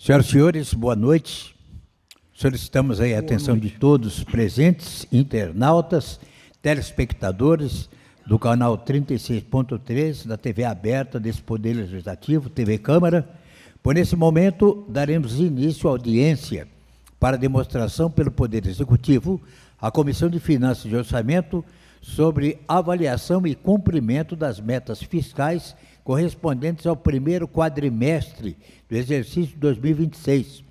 Senhoras e senhores, boa noite. Solicitamos aí a atenção de todos presentes, internautas, telespectadores do canal 36.3 da TV aberta desse Poder Legislativo, TV Câmara. Por nesse momento, daremos início à audiência para demonstração pelo Poder Executivo à Comissão de Finanças e Orçamento sobre avaliação e cumprimento das metas fiscais correspondentes ao primeiro quadrimestre do exercício 2026,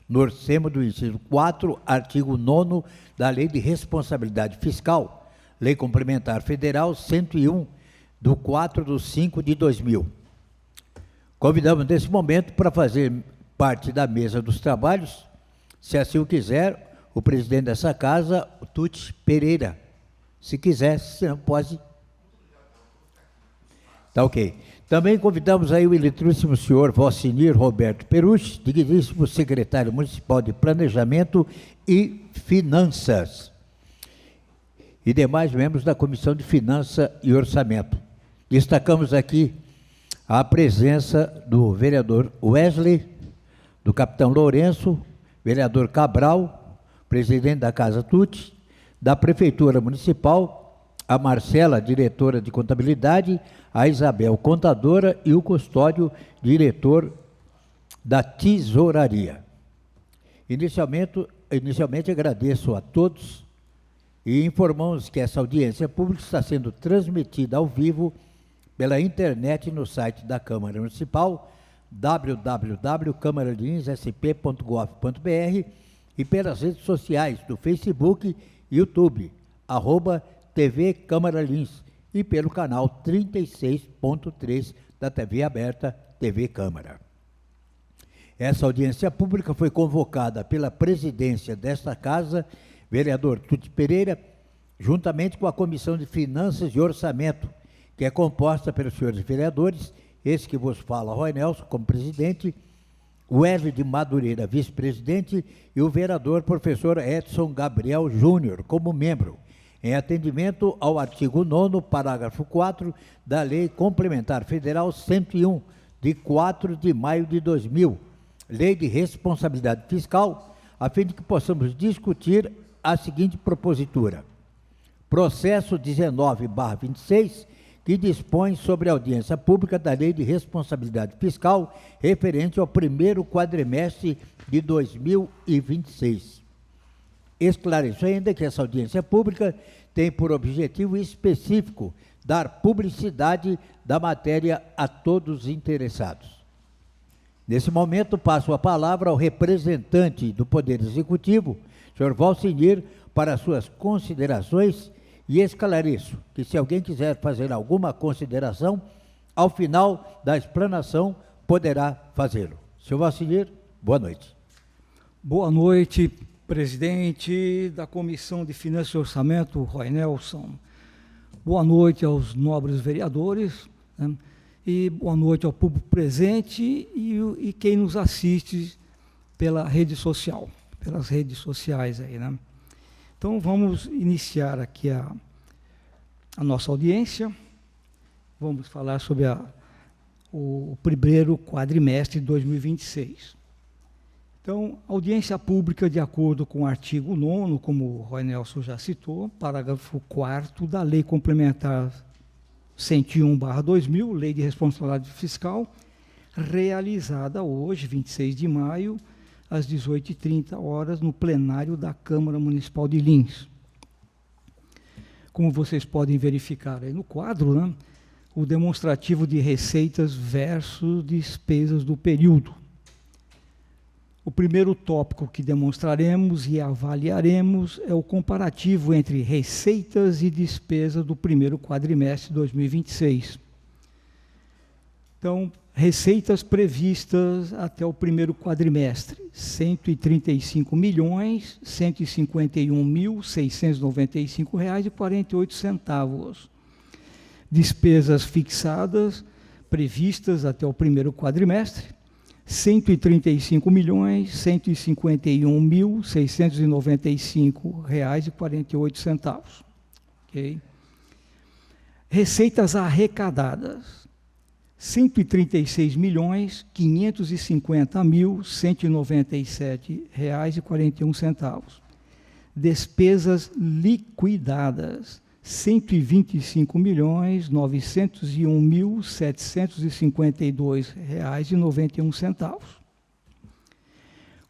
no orçamento do inciso 4, artigo 9º da Lei de Responsabilidade Fiscal, Lei Complementar Federal 101, do 4/5 de 2000. Convidamos nesse momento para fazer parte da mesa dos trabalhos, se assim o quiser, o presidente dessa casa, o Tuti Pereira. Se quiser, se não pode. Tá ok. Também convidamos aí o ilustríssimo senhor Valcinir Roberto Perucci, digníssimo secretário municipal de Planejamento e Finanças, e demais membros da Comissão de Finanças e Orçamento. Destacamos aqui a presença do vereador Wesley, do capitão Lourenço, vereador Cabral, presidente da Casa Tuti, da Prefeitura Municipal, a Marcela, diretora de Contabilidade, a Isabel, contadora, e o Custódio, diretor da Tesouraria. Inicialmente agradeço a todos e informamos que essa audiência pública está sendo transmitida ao vivo pela internet no site da Câmara Municipal, www.câmaralinsSP.gov.br, e pelas redes sociais do Facebook e YouTube, @TV Câmara Lins, e pelo canal 36.3 da TV aberta, TV Câmara. Essa audiência pública foi convocada pela presidência desta casa, vereador Tuti Pereira, juntamente com a Comissão de Finanças e Orçamento, que é composta pelos senhores vereadores, esse que vos fala, Roy Nelson, como presidente, o Wesley de Madureira, vice-presidente, e o vereador professor Edson Gabriel Júnior, como membro, em atendimento ao artigo 9º, parágrafo 4, da Lei Complementar Federal 101, de 4 de maio de 2000, Lei de Responsabilidade Fiscal, a fim de que possamos discutir a seguinte propositura. Processo 19/26, que dispõe sobre a audiência pública da Lei de Responsabilidade Fiscal referente ao primeiro quadrimestre de 2026. Esclareço ainda que essa audiência pública tem por objetivo específico dar publicidade da matéria a todos os interessados. Nesse momento, passo a palavra ao representante do Poder Executivo, senhor Valcinir, para suas considerações, e esclareço que, se alguém quiser fazer alguma consideração, ao final da explanação poderá fazê-lo. Senhor Valcinir, boa noite. Boa noite, presidente da Comissão de Finanças e Orçamento, Roy Nelson. Boa noite aos nobres vereadores, né? E boa noite ao público presente e quem nos assiste pela rede social, pelas redes sociais aí, né? Então, vamos iniciar aqui a nossa audiência. Vamos falar sobre o primeiro quadrimestre de 2026. Então, audiência pública, de acordo com o artigo 9º, como o Roy Nelson já citou, parágrafo 4º da Lei Complementar 101/2000, Lei de Responsabilidade Fiscal, realizada hoje, 26 de maio, às 18h30, no plenário da Câmara Municipal de Lins. Como vocês podem verificar aí no quadro, né, o demonstrativo de receitas versus despesas do período. O primeiro tópico que demonstraremos e avaliaremos é o comparativo entre receitas e despesas do primeiro quadrimestre de 2026. Então, receitas previstas até o primeiro quadrimestre, R$ 135.695.695,48. Despesas fixadas previstas até o primeiro quadrimestre, R$ 135.651.695,48. Okay? Receitas arrecadadas, R$136.550.197,41. Despesas liquidadas, R$125.901.752,91.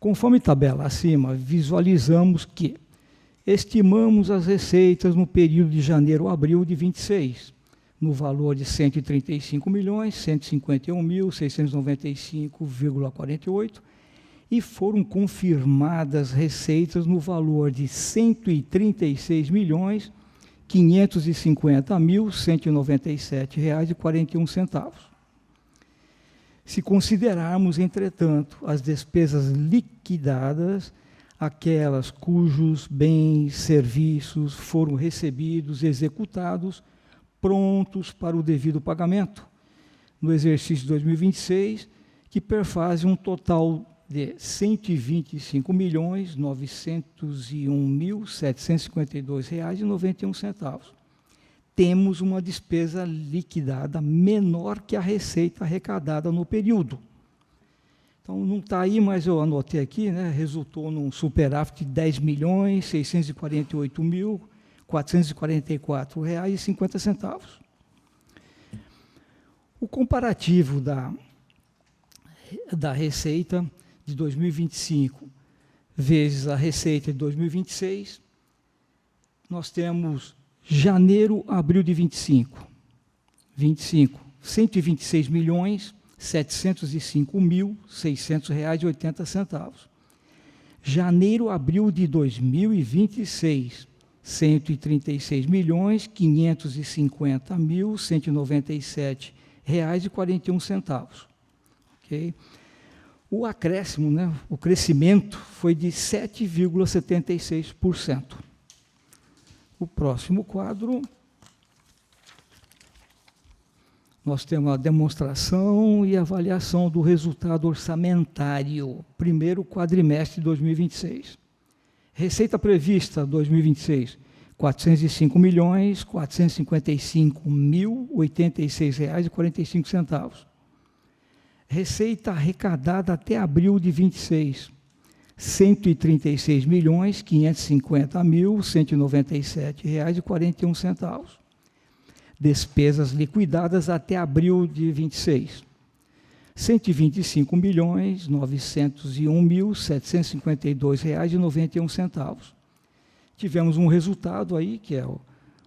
Conforme tabela acima, visualizamos que estimamos as receitas no período de janeiro a abril de 26, no valor de R$135.151.695,48, e foram confirmadas receitas no valor de R$136.550.197,41. Se considerarmos, entretanto, as despesas liquidadas, aquelas cujos bens, serviços foram recebidos, executados, prontos para o devido pagamento, no exercício de 2026, que perfazem um total de R$125.901.752,91. Temos uma despesa liquidada menor que a receita arrecadada no período. Então, não está aí, mas eu anotei aqui, né, resultou num superávit de R$10.648.444,50. O comparativo da receita de 2025 vezes a receita de 2026, nós temos janeiro a abril de 25, R$126.705.600,80. Janeiro a abril de 2026, R$136.550.197,41. Okay? O acréscimo, né, o crescimento foi de 7,76%. O próximo quadro, nós temos a demonstração e avaliação do resultado orçamentário, primeiro quadrimestre de 2026. Receita prevista 2026, R$405.455.086,45. Receita arrecadada até abril de 26, R$136.550.197,41. Despesas liquidadas até abril de 26, R$125.901.752,91. Tivemos um resultado aí, que é o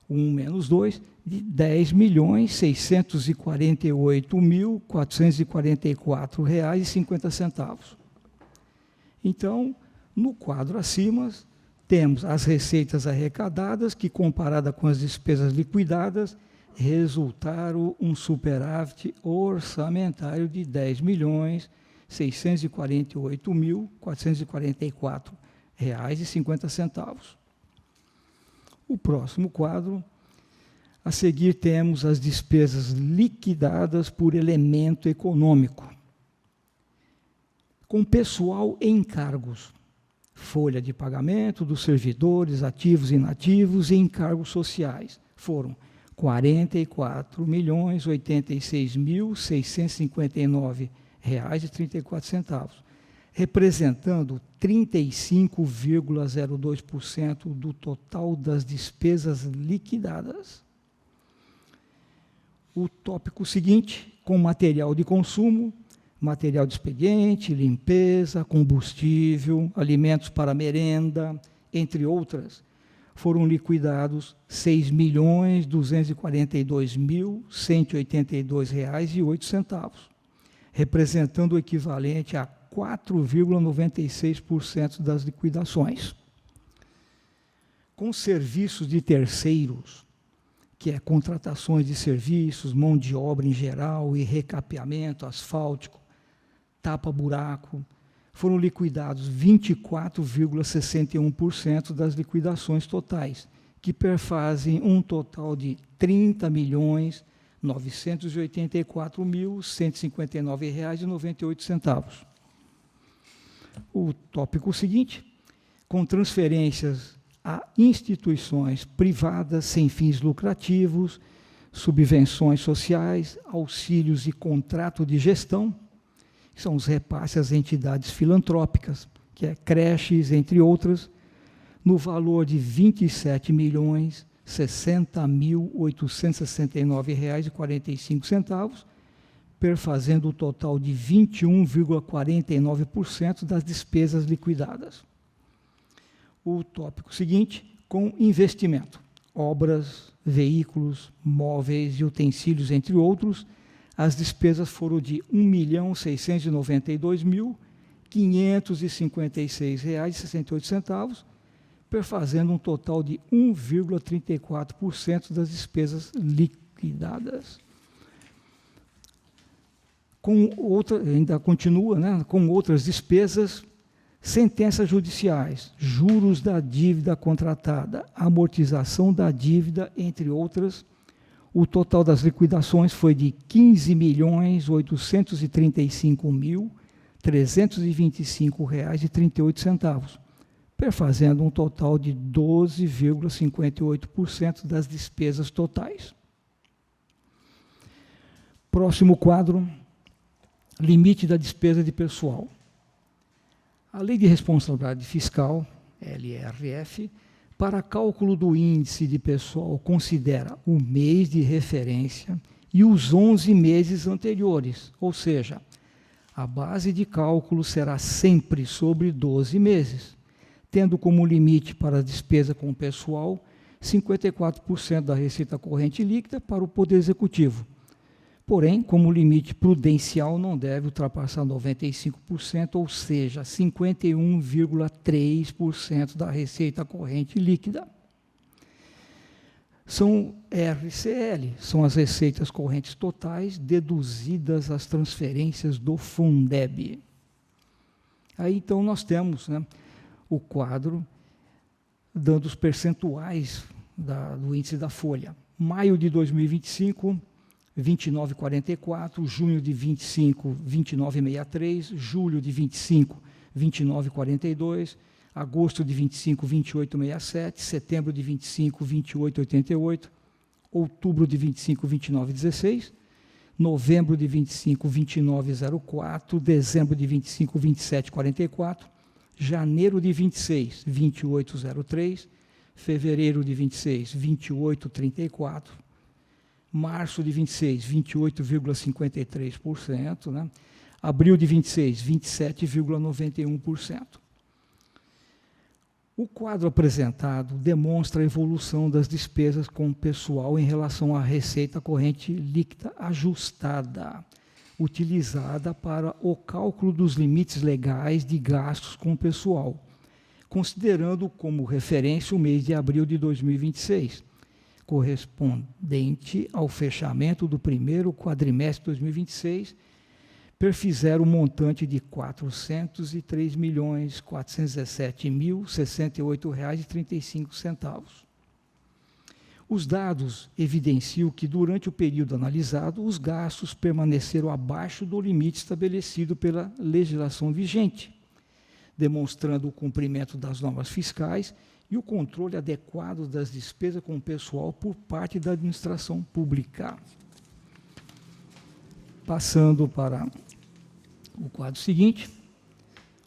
1 menos 2, de R$10.648.444,50. Então, no quadro acima, temos as receitas arrecadadas, que, comparada com as despesas liquidadas, resultaram um superávit orçamentário de R$10.648.444,50. O próximo quadro, a seguir temos as despesas liquidadas por elemento econômico. Com pessoal em encargos, folha de pagamento dos servidores ativos e inativos e encargos sociais, foram R$46.086.659,34, representando 35,02% do total das despesas liquidadas. O tópico seguinte, com material de consumo, material de expediente, limpeza, combustível, alimentos para merenda, entre outras, foram liquidados R$6.242.182,08, representando o equivalente a 4,96% das liquidações. Com serviços de terceiros, que é contratações de serviços, mão de obra em geral e recapeamento asfáltico, tapa-buraco, foram liquidados 24,61% das liquidações totais, que perfazem um total de R$30.984.159,98. O tópico seguinte, com transferências a instituições privadas sem fins lucrativos, subvenções sociais, auxílios e contrato de gestão, que são os repasses às entidades filantrópicas, que é creches, entre outras, no valor de R$ 27.060.869,45, perfazendo o total de 21,49% das despesas liquidadas. O tópico seguinte, com investimento, obras, veículos, móveis e utensílios, entre outros, as despesas foram de R$ 1.692.556,68, perfazendo um total de 1,34% das despesas liquidadas. Ainda continua, né, com outras despesas, sentenças judiciais, juros da dívida contratada, amortização da dívida, entre outras. O total das liquidações foi de R$ 15.835.325,38, perfazendo um total de 12,58% das despesas totais. Próximo quadro, limite da despesa de pessoal. A Lei de Responsabilidade Fiscal, LRF, para cálculo do índice de pessoal, considera o mês de referência e os 11 meses anteriores, ou seja, a base de cálculo será sempre sobre 12 meses, tendo como limite para a despesa com pessoal 54% da receita corrente líquida para o Poder Executivo. Porém, como limite prudencial, não deve ultrapassar 95%, ou seja, 51,3% da receita corrente líquida. São RCL, são as receitas correntes totais deduzidas as transferências do Fundeb. Aí, então, nós temos, né, o quadro dando os percentuais do índice da folha. Maio de 2025, 29,44, junho de 25, 29,63, julho de 25, 29,42, agosto de 25, 28,67, setembro de 25, 28,88, outubro de 25, 29,16, novembro de 25, 29,04, dezembro de 25, 27,44, janeiro de 26, 28,03, fevereiro de 26, 28,34, março de 26, 28,53%, né? Abril de 26, 27,91%. O quadro apresentado demonstra a evolução das despesas com o pessoal em relação à receita corrente líquida ajustada, utilizada para o cálculo dos limites legais de gastos com o pessoal, considerando como referência o mês de abril de 2026, correspondente ao fechamento do primeiro quadrimestre de 2026, perfizeram um montante de R$ 403.417.068,35. Os dados evidenciam que, durante o período analisado, os gastos permaneceram abaixo do limite estabelecido pela legislação vigente, demonstrando o cumprimento das normas fiscais e o controle adequado das despesas com o pessoal por parte da administração pública. Passando para o quadro seguinte,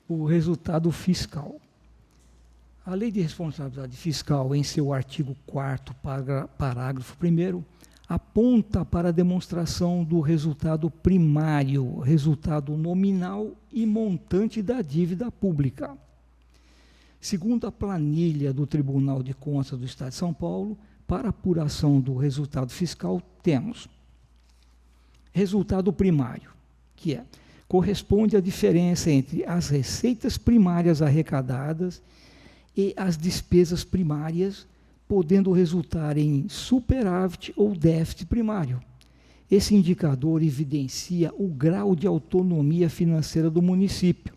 o resultado fiscal. A Lei de Responsabilidade Fiscal, em seu artigo 4º, parágrafo 1º, aponta para a demonstração do resultado primário, resultado nominal e montante da dívida pública. Segundo a planilha do Tribunal de Contas do Estado de São Paulo, para apuração do resultado fiscal, temos resultado primário, que corresponde à diferença entre as receitas primárias arrecadadas e as despesas primárias, podendo resultar em superávit ou déficit primário. Esse indicador evidencia o grau de autonomia financeira do município,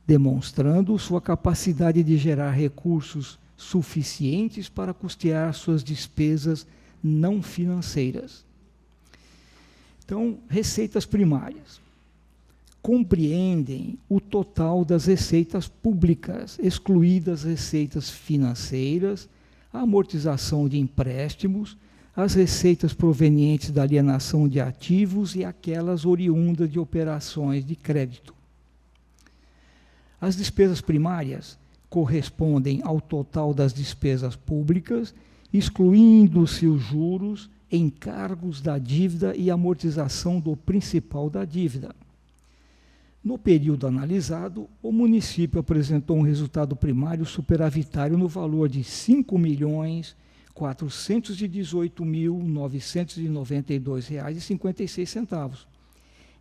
demonstrando sua capacidade de gerar recursos suficientes para custear suas despesas não financeiras. Então, receitas primárias compreendem o total das receitas públicas, excluídas receitas financeiras, a amortização de empréstimos, as receitas provenientes da alienação de ativos e aquelas oriundas de operações de crédito. As despesas primárias correspondem ao total das despesas públicas, excluindo-se os juros, encargos da dívida e amortização do principal da dívida. No período analisado, o município apresentou um resultado primário superavitário no valor de R$ 5.418.992,56,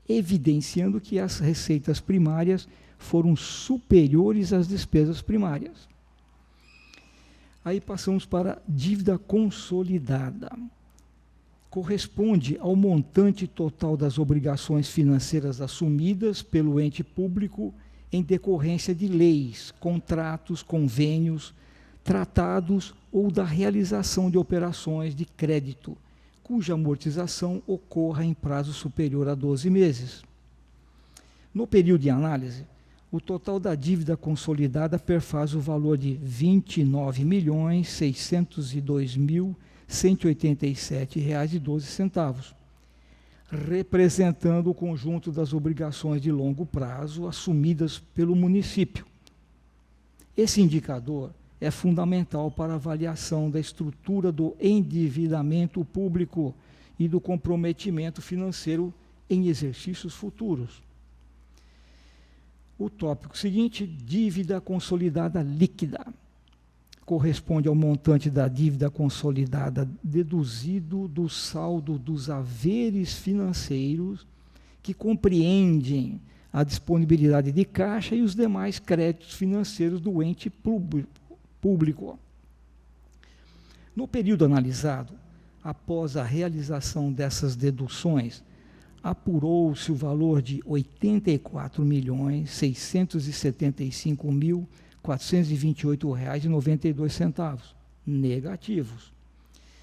evidenciando que as receitas primárias foram superiores às despesas primárias. Aí passamos para a dívida consolidada. Corresponde ao montante total das obrigações financeiras assumidas pelo ente público em decorrência de leis, contratos, convênios, tratados ou da realização de operações de crédito, cuja amortização ocorra em prazo superior a 12 meses. No período de análise, o total da dívida consolidada perfaz o valor de R$ 29.602.187,12, representando o conjunto das obrigações de longo prazo assumidas pelo município. Esse indicador é fundamental para a avaliação da estrutura do endividamento público e do comprometimento financeiro em exercícios futuros. O tópico seguinte, dívida consolidada líquida. Corresponde ao montante da dívida consolidada deduzido do saldo dos haveres financeiros que compreendem a disponibilidade de caixa e os demais créditos financeiros do ente público. No período analisado, após a realização dessas deduções, apurou-se o valor de R$ 84.675.428,92, negativos.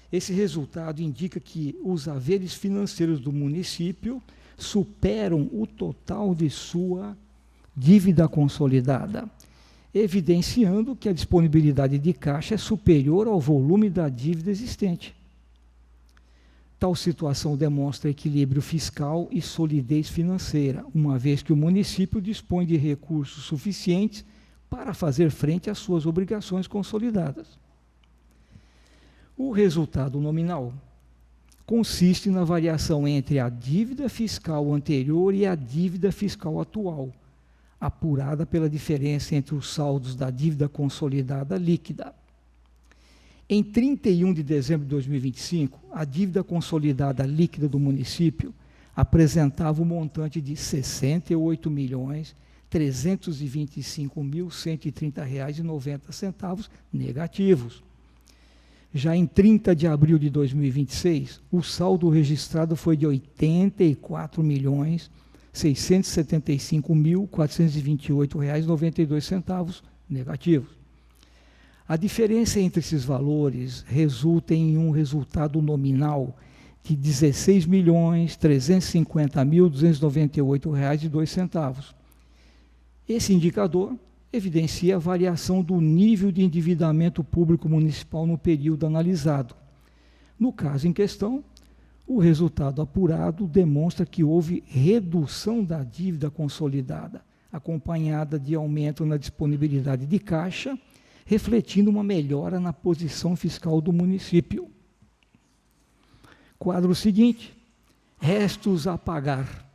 Esse resultado indica que os haveres financeiros do município superam o total de sua dívida consolidada, evidenciando que a disponibilidade de caixa é superior ao volume da dívida existente. Tal situação demonstra equilíbrio fiscal e solidez financeira, uma vez que o município dispõe de recursos suficientes para fazer frente às suas obrigações consolidadas. O resultado nominal consiste na variação entre a dívida fiscal anterior e a dívida fiscal atual, apurada pela diferença entre os saldos da dívida consolidada líquida. Em 31 de dezembro de 2025, a dívida consolidada líquida do município apresentava um montante de R$ 68.325.130,90 negativos. Já em 30 de abril de 2026, o saldo registrado foi de R$ 84.675.428,92 negativos. A diferença entre esses valores resulta em um resultado nominal de R$ 16.350.298,02. Esse indicador evidencia a variação do nível de endividamento público municipal no período analisado. No caso em questão, o resultado apurado demonstra que houve redução da dívida consolidada, acompanhada de aumento na disponibilidade de caixa, refletindo uma melhora na posição fiscal do município. Quadro seguinte, restos a pagar,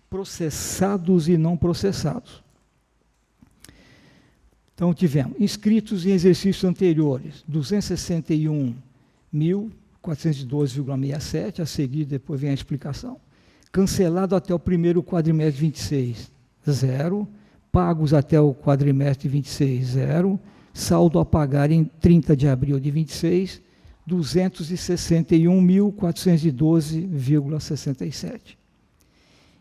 processados e não processados. Então, tivemos inscritos em exercícios anteriores, 261.412,67, a seguir depois vem a explicação. Cancelado até o primeiro quadrimestre de 26, 0. Pagos até o quadrimestre de 26, 0. Saldo a pagar em 30 de abril de 26, 261.412,67.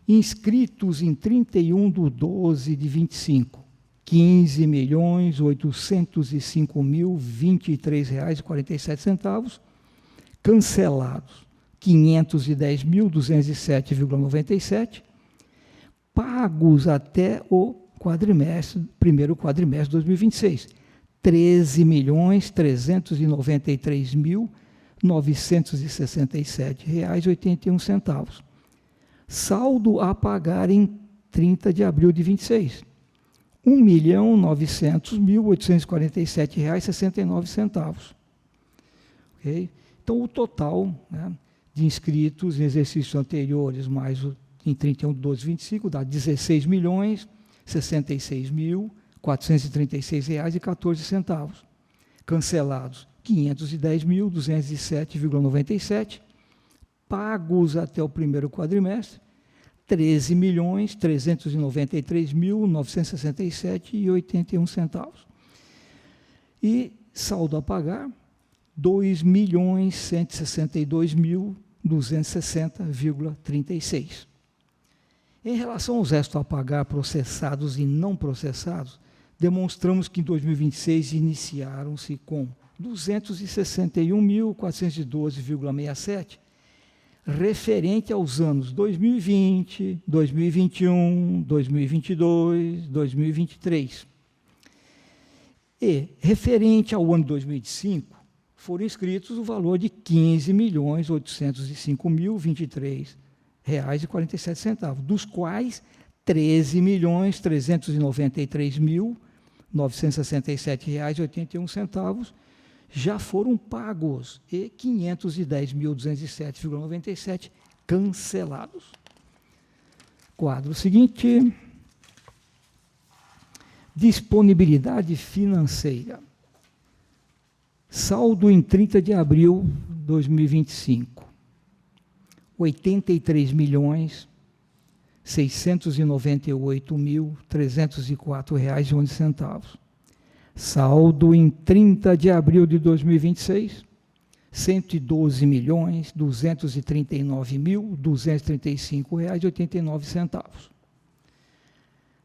Inscritos em 31 de 12 de 25, 15.805.023,47. Cancelados, 510.207,97. Pagos até o primeiro quadrimestre de 2026, 13.393.000 R$ 967,81. Saldo a pagar em 30 de abril de 26, R$ 1.900.847,69. Okay? Então, o total, né, de inscritos em exercícios anteriores, mais em 31/12/25, dá R$ 16.066.436,14. Cancelados, R$ 510.207,97. Pagos até o primeiro quadrimestre, R$ 13.393.967,81. E saldo a pagar, R$ 2.162.260,36. Em relação aos restos a pagar processados e não processados, demonstramos que em 2026 iniciaram-se com R$ 261.412,67, referente aos anos 2020, 2021, 2022, 2023. E, referente ao ano 2005, foram inscritos o valor de R$ 15.805.023,47, dos quais R$ 13.393.967,81 já foram pagos e R$ 510.207,97 cancelados. Quadro seguinte, disponibilidade financeira. Saldo em 30 de abril de 2025, R$ 83.698.304,11. Saldo em 30 de abril de 2026, R$ 112.239.235,89.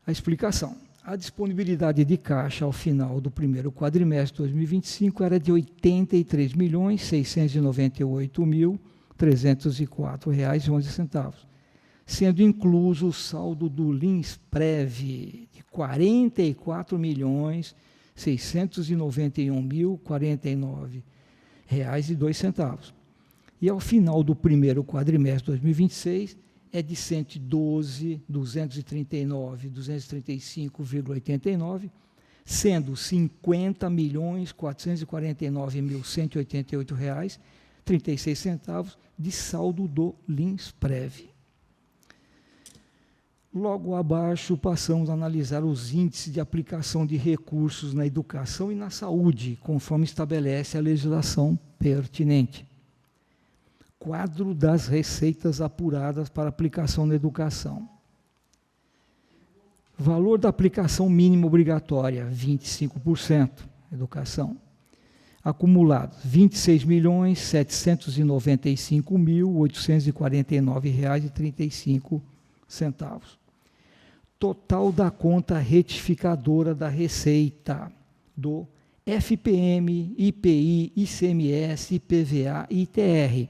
A explicação. A disponibilidade de caixa ao final do primeiro quadrimestre de 2025 era de R$ 83.698.304,11, sendo incluso o saldo do Linsprev de R$ 44.691.049,02. E ao final do primeiro quadrimestre de 2026, é de 112.239.235,89, sendo R$ 50.449.188,36 de saldo do Linsprev. Logo abaixo, passamos a analisar os índices de aplicação de recursos na educação e na saúde, conforme estabelece a legislação pertinente. Quadro das receitas apuradas para aplicação na educação. Valor da aplicação mínima obrigatória, 25%, educação. Acumulados, R$ 26.795.849,35. Total da conta retificadora da receita do FPM, IPI, ICMS, IPVA e ITR,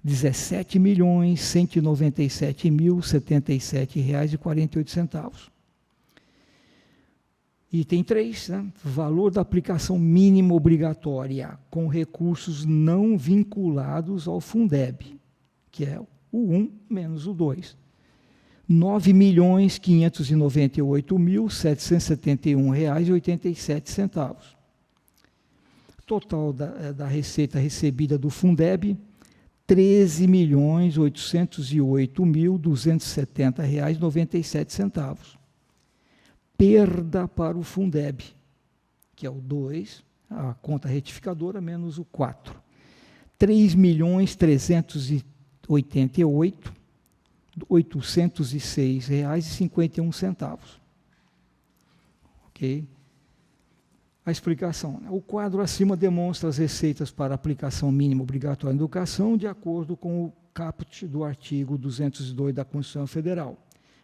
R$ 17.197.077,48. Item 3, né? Valor da aplicação mínima obrigatória com recursos não vinculados ao Fundeb, que é o 1 menos o 2. R$ 9.598.771,87. Total da receita recebida do Fundeb, R$ 13.808.270,97. Perda para o Fundeb, que é o 2, a conta retificadora, menos o 4. R$ 3.388.806,51. Ok? A explicação. O quadro acima demonstra as receitas para aplicação mínima obrigatória na educação, de acordo com o caput do artigo 202 da Constituição Federal,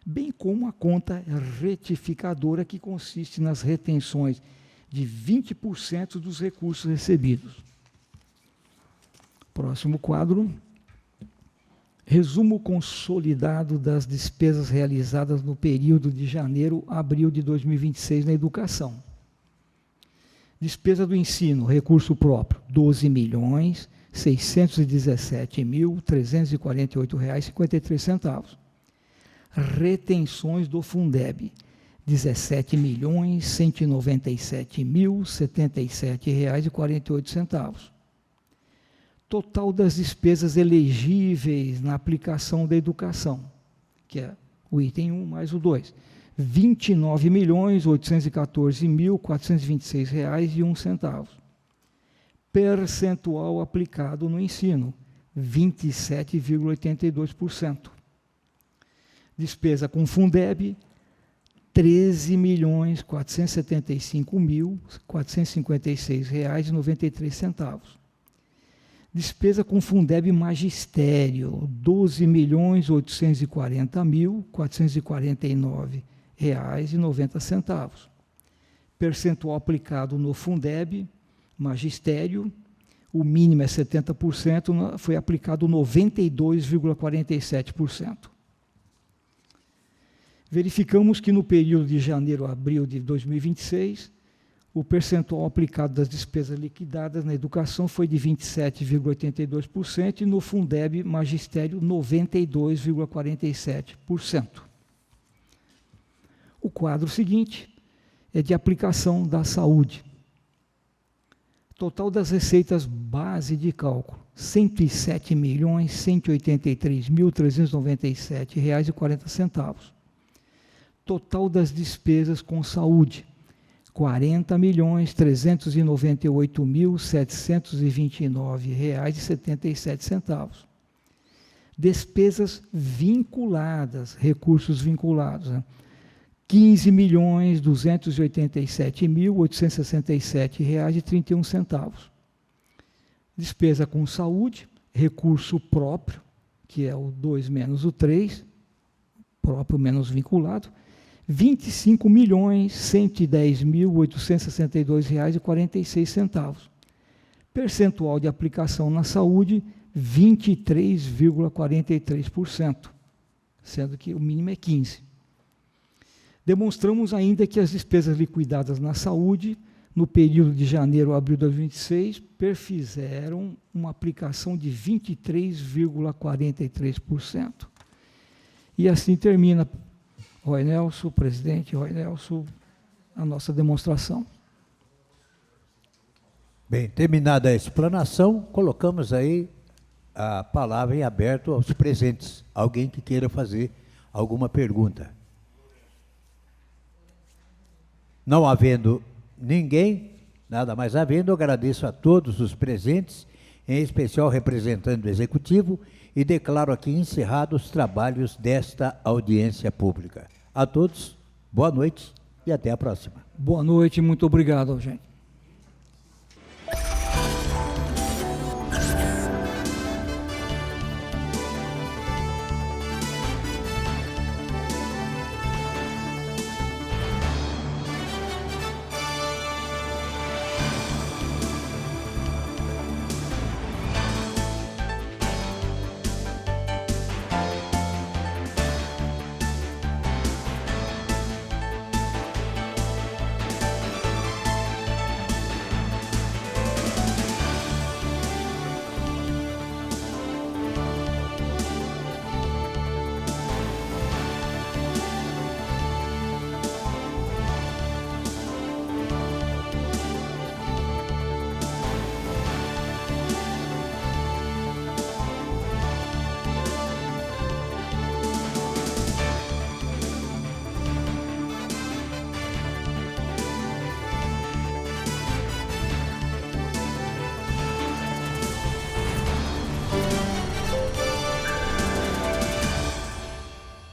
bem como a conta retificadora, que consiste nas retenções de 20% dos recursos recebidos. Próximo quadro. Resumo consolidado das despesas realizadas no período de janeiro a abril de 2026 na educação. Despesa do ensino, recurso próprio, R$ 12.600.000 617.348,53. Retenções do Fundeb, R$ 17.197.077,48. Total das despesas elegíveis na aplicação da educação, que é o item 1 mais o 2, R$ 29.814.426,01. Percentual aplicado no ensino, 27,82%. Despesa com Fundeb, R$ 13.475.456,93. Despesa com Fundeb Magistério, R$ 12.840.449,90. Percentual aplicado no Fundeb Magistério, o mínimo é 70%, foi aplicado 92,47%. Verificamos que no período de janeiro a abril de 2026, o percentual aplicado das despesas liquidadas na educação foi de 27,82% e no Fundeb Magistério 92,47%. O quadro seguinte é de aplicação da saúde. Total das receitas base de cálculo, R$ 107.183.397,40. Total das despesas com saúde, R$ 40.398.729,77. Despesas vinculadas, recursos vinculados, né? R$ 15.287.867,31. Despesa com saúde, recurso próprio, que é o 2 menos o 3, próprio menos vinculado, R$ 25.110.862,46. Percentual de aplicação na saúde, 23,43%, sendo que o mínimo é 15%. Demonstramos ainda que as despesas liquidadas na saúde, no período de janeiro a abril de 2026, perfizeram uma aplicação de 23,43%. E assim termina, Roy Nelson, presidente Roy Nelson, a nossa demonstração. Bem, terminada a explanação, colocamos aí a palavra em aberto aos presentes. Alguém que queira fazer alguma pergunta? Não havendo ninguém, nada mais havendo, eu agradeço a todos os presentes, em especial representante do Executivo, e declaro aqui encerrados os trabalhos desta audiência pública. A todos, boa noite e até a próxima. Boa noite, muito obrigado, gente.